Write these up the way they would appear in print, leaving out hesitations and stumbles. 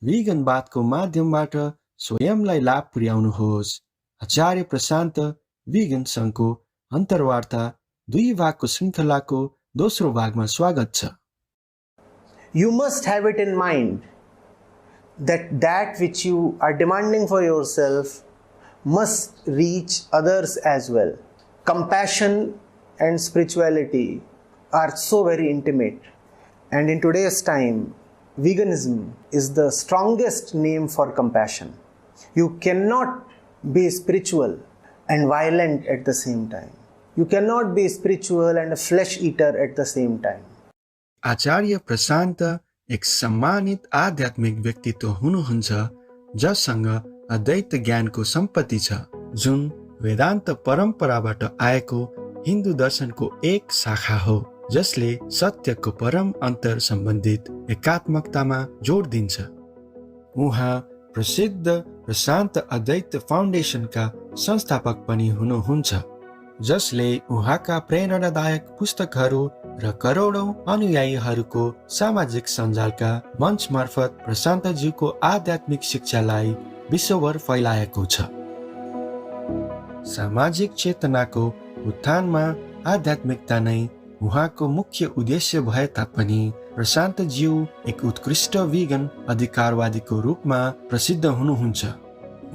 विगनवादको माध्यमबाट स्वयंलाई लाभ पुर्याउनुहोस्। आचार्य प्रशान्त विगन सङ्घको अन्तर्वार्ता 2 भागको श्रृङ्खलाको दोस्रो भागमा स्वागत छ। You must have it in mind that which you are demanding for yourself must reach others as well. Compassion and spirituality are so very intimate, and in today's time veganism is the strongest name for compassion. You cannot be spiritual and violent at the same time. You cannot be spiritual and a flesh eater at the same time. आचार्य प्रशान्त एक सम्मानित आध्यात्मिक व्यक्तित्व हुनुहुन्छ जससँग अद्वैत ज्ञानको सम्पत्ति छ, जुन वेदान्त परम्पराबाट आएको हिन्दू दर्शनको एक शाखा हो जसले सत्यको परम अन्तर सम्बन्धित एकात्मकतामा जोड दिन्छ। उहाँ प्रसिद्ध प्रशान्त अद्वैत फाउन्डेसनका संस्थापक पनि हुनुहुन्छ, जसले उहाँका प्रेरणादायक पुस्तकहरू र करोडौं अनुयायीहरूको सामाजिक सञ्जालका मञ्च मार्फत प्रशान्तज्यूको आध्यात्मिक शिक्षालाई विश्वभर फैलाएको छ। सामाजिक चेतनाको उत्थानमा आध्यात्मिकता नै उहाँको मुख्य उद्देश्य भए तापनि प्रशान्तज्यू एक उत्कृष्ट भिगन अधिकारवादीको रूपमा प्रसिद्ध हुनुहुन्छ।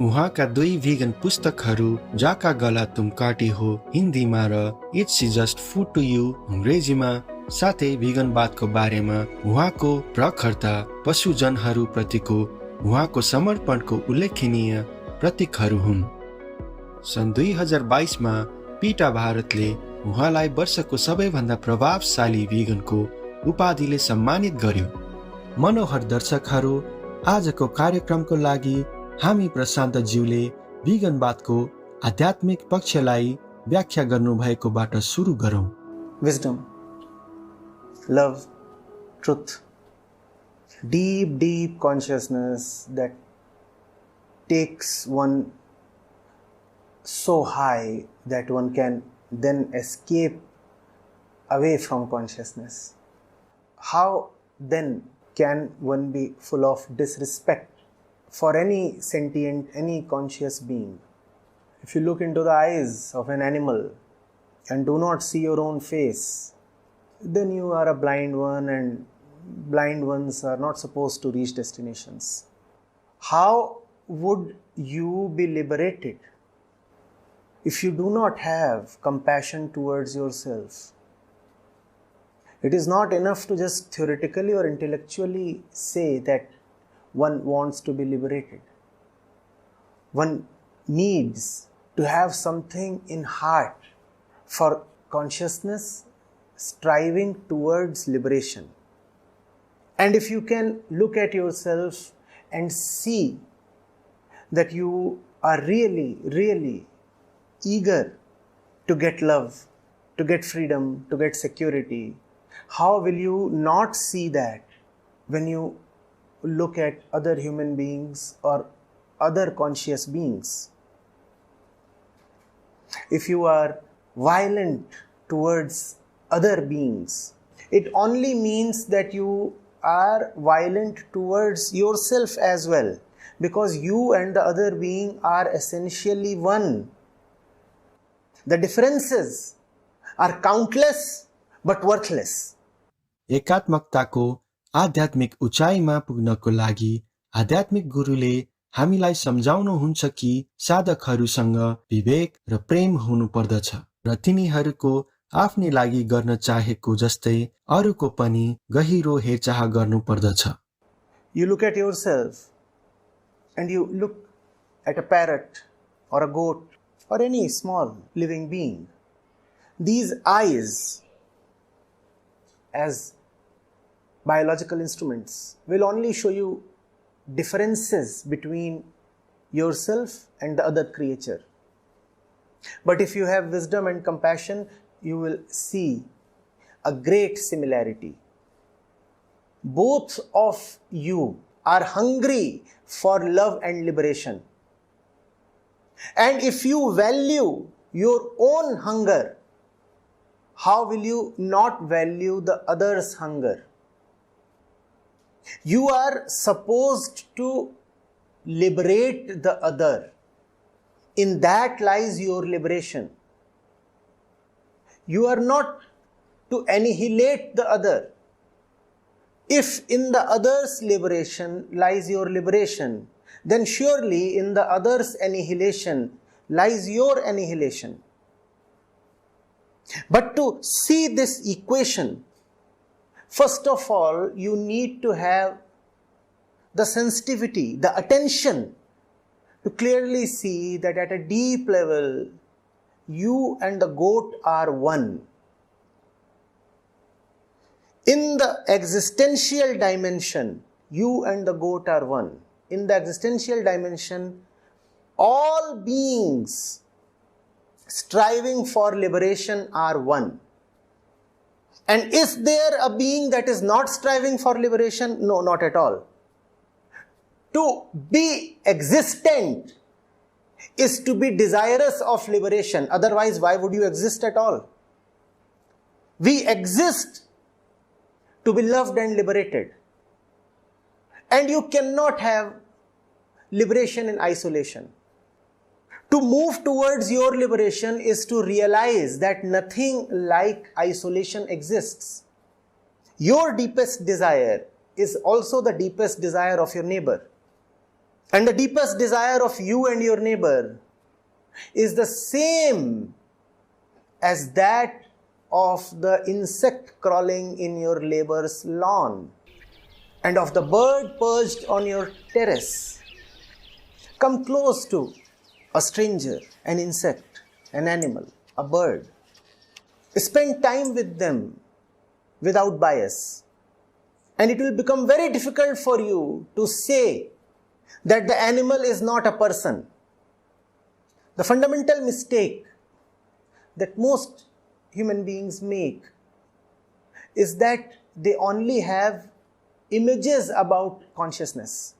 उहाँका 2 भिगन पुस्तकहरू जाका गला तुम काटी हो हिन्दीमा र it's just food to you अङ्ग्रेजीमा, साथै भिगनवादको बारेमा उहाँको प्रखरता पशुजनहरू प्रतिको उहाँको समर्पणको उल्लेखनीय प्रतीकहरू हुन्। सन् 2022 मा पिटा भारतले उहाँलाई वर्षको सबैभन्दा प्रभावशाली भिगनको उपाधिले सम्मानित गर्यो। मनोहर दर्शकहरू, आजको कार्यक्रमको लागि हामी प्रशान्तज्यूले भिगनवादको आध्यात्मिक पक्षलाई व्याख्या गर्नुभएकोबाट सुरु गरौँ। Wisdom, love, truth, deep consciousness that takes one so high that one can then escape away from consciousness. How then can one be full of disrespect for any sentient, any conscious being? If you look into the eyes of an animal and do not see your own face, then you are a blind one, and blind ones are not supposed to reach destinations. How would you be liberated if you do not have compassion towards yourself? It is not enough to just theoretically or intellectually say that one wants to be liberated. One needs to have something in heart for consciousness striving towards liberation. And if you can look at yourself and see that you are really eager to get love, to get freedom, to get security, how will you not see that when you look at other human beings or other conscious beings? If you are violent towards other beings, it only means that you are violent towards yourself as well, because you and the other being are essentially one. The differences are countless but worthless. एकात्मकताको आध्यात्मिक उचाइमा पुग्नको लागि आध्यात्मिक गुरुले हामीलाई सम्झाउनुहुन्छ कि साधकहरूसँग विवेक र प्रेम हुनुपर्दछ र तिनीहरूको आफ्नै लागि गर्न चाहेको जस्तै अरूको पनि गहिरो हेरचाह गर्नुपर्दछ। You look at yourself and you look at a parrot or a goat or any small living being. These eyes, as biological instruments, will only show you differences between yourself and the other creature. But if you have wisdom and compassion, you will see a great similarity. Both of you are hungry for love and liberation. And if you value your own hunger, how will you not value the other's hunger? You are supposed to liberate the other. In that lies your liberation. You are not to annihilate the other. If in the other's liberation lies your liberation, then surely in the other's annihilation lies your annihilation. But to see this equation, first of all, you need to have the sensitivity, the attention to clearly see that at a deep level, you and the goat are one. In the existential dimension, you and the goat are one. In the existential dimension, all beings striving for liberation are one. And is there a being that is not striving for liberation? No, not at all. To be existent is to be desirous of liberation. Otherwise, why would you exist at all? We exist to be loved and liberated. And you cannot have liberation in isolation. To move towards your liberation is to realize that nothing like isolation exists. Your deepest desire is also the deepest desire of your neighbor. And the deepest desire of you and your neighbor is the same as that of the insect crawling in your neighbor's lawn and of the bird perched on your terrace. Come close to a stranger, an insect, an animal, a bird. Spend time with them without bias. And it will become very difficult for you to say that the animal is not a person. The fundamental mistake that most human beings make is that they only have images about consciousness.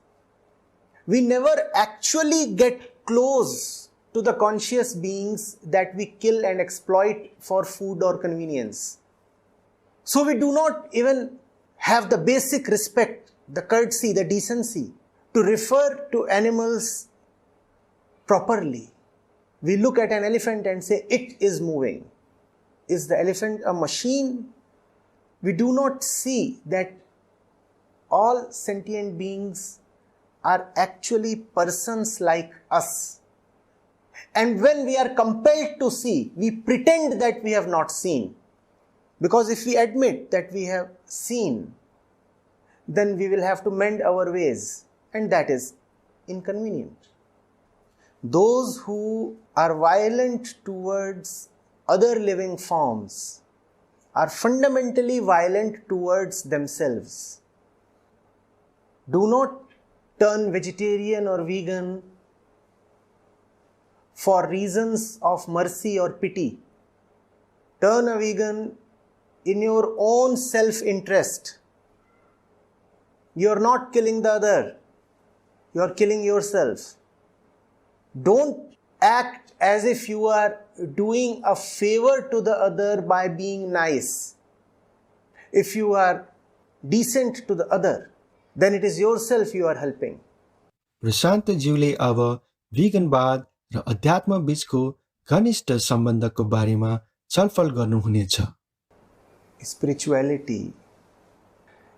We never actually get close to the conscious beings that we kill and exploit for food or convenience. So we do not even have the basic respect, the courtesy, the decency to refer to animals properly. We look at an elephant and say, it is moving. Is the elephant a machine? We do not see that all sentient beings are actually persons like us. And when we are compelled to see, we pretend that we have not seen. Because if we admit that we have seen, then we will have to mend our ways, and that is inconvenient. Those who are violent towards other living forms are fundamentally violent towards themselves. Do not turn vegetarian or vegan for reasons of mercy or pity. Turn a vegan in your own self-interest. You are not killing the other. You are killing yourself. Don't act as if you are doing a favor to the other by being nice. If you are decent to the other, then it is yourself you are helping. प्रशान्त ज्यूले अब विगनवाद र अध्यात्म बीचको घनिष्ठ सम्बन्धको बारेमा छलफल गर्नुहुनेछ। Spirituality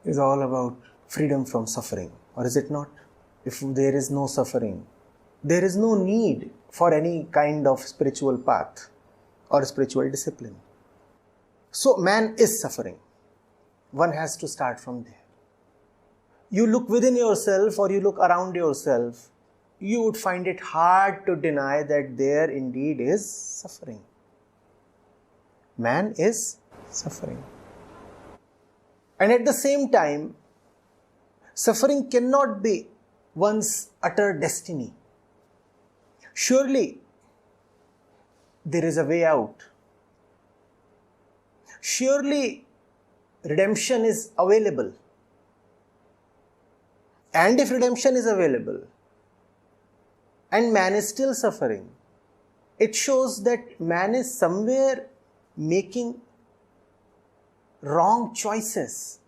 is all about freedom from suffering, or is it not? If there is no suffering, there is no need for any kind of spiritual path or spiritual discipline. So man is suffering. One has to start from there. You look within yourself or you look around yourself, you would find it hard to deny that there indeed is suffering. Man is suffering. And at the same time, suffering cannot be one's utter destiny. Surely, there is a way out. Surely, redemption is available. And if redemption is available, and man is still suffering, it shows that man is somewhere making wrong choices.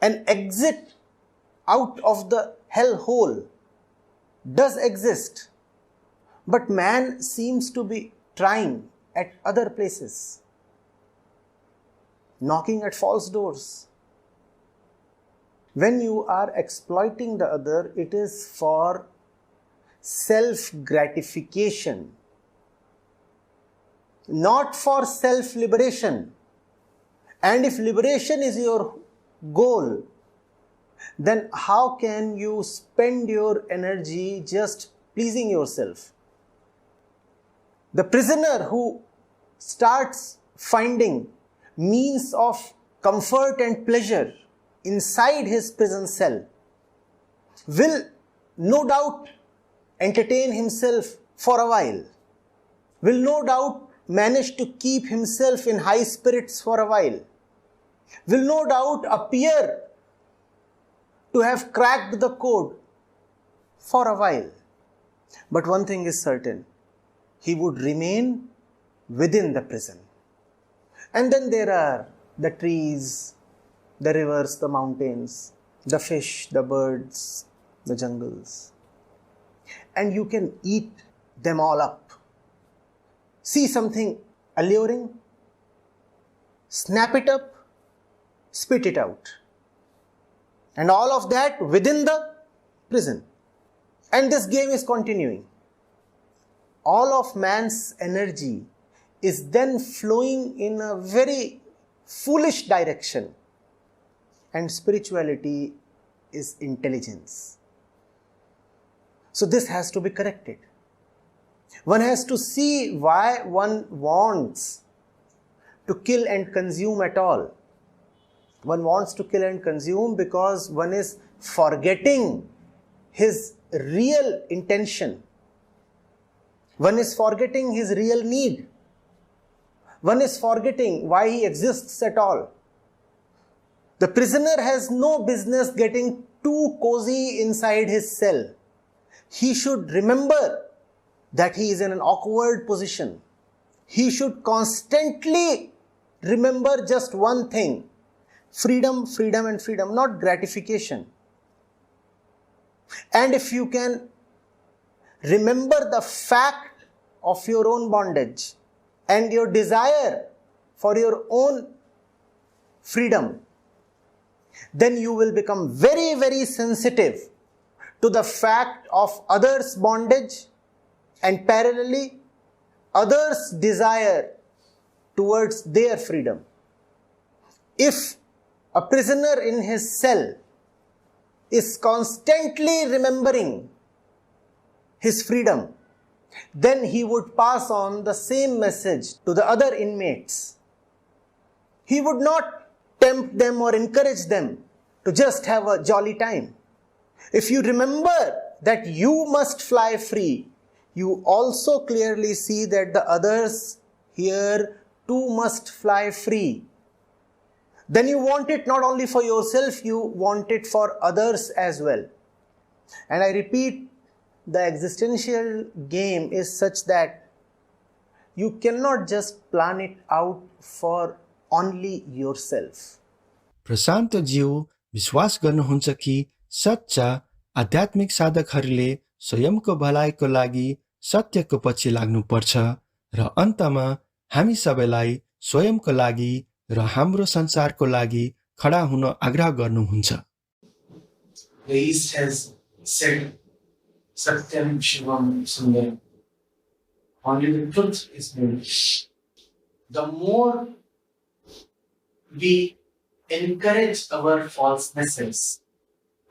An exit out of the hell hole does exist, but man seems to be trying at other places, knocking at false doors. When you are exploiting the other, it is for self-gratification, not for self-liberation. And if liberation is your goal, then how can you spend your energy just pleasing yourself? The prisoner who starts finding means of comfort and pleasure inside his prison cell will no doubt entertain himself for a while, will no doubt manage to keep himself in high spirits for a while, will no doubt appear to have cracked the code for a while. But one thing is certain, he would remain within the prison. And then there are the trees, the rivers, the mountains, the fish, the birds, the jungles. And you can eat them all up. See something alluring, snap it up, spit it out. And all of that within the prison. And this game is continuing. All of man's energy is then flowing in a very foolish direction. And spirituality is intelligence. So this has to be corrected. One has to see why one wants to kill and consume at all. One wants to kill and consume because one is forgetting his real intention. One is forgetting his real need. One is forgetting why he exists at all. The prisoner has no business getting too cozy inside his cell. He should remember that he is in an awkward position. He should constantly remember just one thing: freedom, freedom and freedom, not gratification. And if you can remember the fact of your own bondage and your desire for your own freedom, then you will become very, very sensitive to the fact of others' bondage and parallelly others' desire towards their freedom. If a prisoner in his cell is constantly remembering his freedom, then he would pass on the same message to the other inmates. He would not tempt them or encourage them to just have a jolly time. If you remember that you must fly free, you also clearly see that the others here too must fly free. Then you want it not only for yourself, you want it for others as well. And I repeat, the existential game is such that you cannot just plan it out for only yourself. प्रशान्त ज्यू विश्वास गर्नुहुन्छ कि सच्चा आध्यात्मिक साधकहरूले स्वयंको भलाइको लागि सत्यको पछि लाग्नुपर्छ र अन्तमा हामी सबैलाई स्वयंको लागि र हाम्रो संसारको लागि खडा हुन आग्रह गर्नुहुन्छ। The East has said, Satyam Shivam Sundar. Only the truth is known. The more we encourage our falsenesses,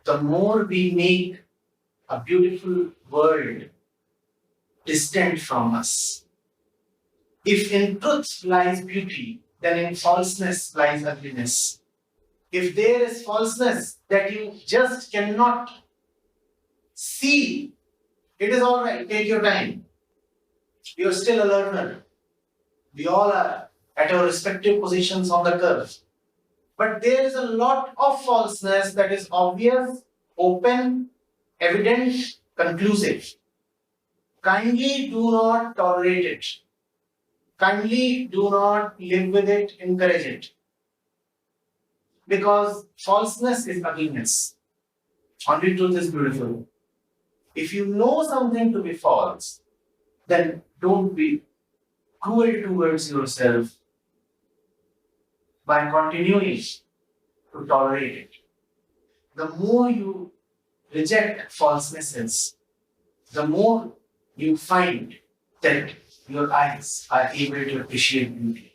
the more we make a beautiful world distant from us. If in truth lies beauty, then in falseness lies ugliness. If there is falseness that you just cannot see, it is all right, take your time. You are still a learner. We all are at our respective positions on the curve. But there is a lot of falseness that is obvious, open, evident, conclusive. Kindly do not tolerate it. Kindly do not live with it, encourage it. Because falseness is ugliness. Only truth is beautiful. If you know something to be false, then don't be cruel towards yourself by continuing to tolerate it. The more you reject falsenesses, the more you find that your eyes are able to appreciate beauty.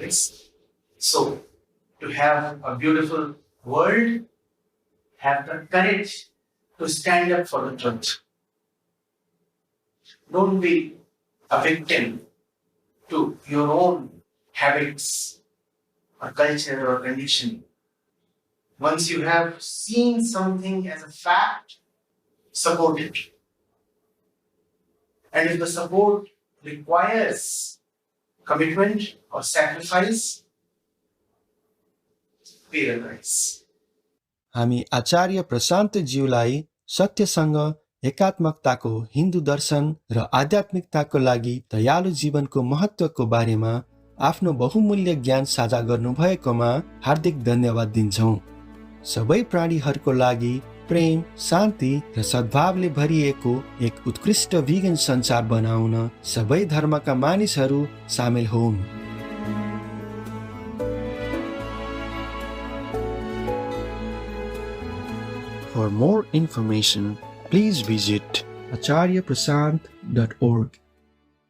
Yes. So, to have a beautiful world, have the courage to stand up for the truth. Don't be a victim to your own habits or culture or condition. Once you have seen something as a fact, support it. And if the support requires commitment or sacrifice, pay the price. हामी आचार्य प्रशान्त ज्यूलाई सत्यसँग एकात्मकताको हिन्दू दर्शन र आध्यात्मिकताको लागि दयालु जीवनको महत्त्वको बारेमा आफ्नो बहुमूल्य ज्ञान साझा गर्नुभएकोमा हार्दिक धन्यवाद दिन्छौँ। सबै प्राणीहरूको लागि प्रेम, शान्ति र सद्भावले भरिएको एक उत्कृष्ट भिगन संसार बनाउन सबै धर्मका मानिसहरू सामेल हुन्। For more information, please visit acharyaprashant.org.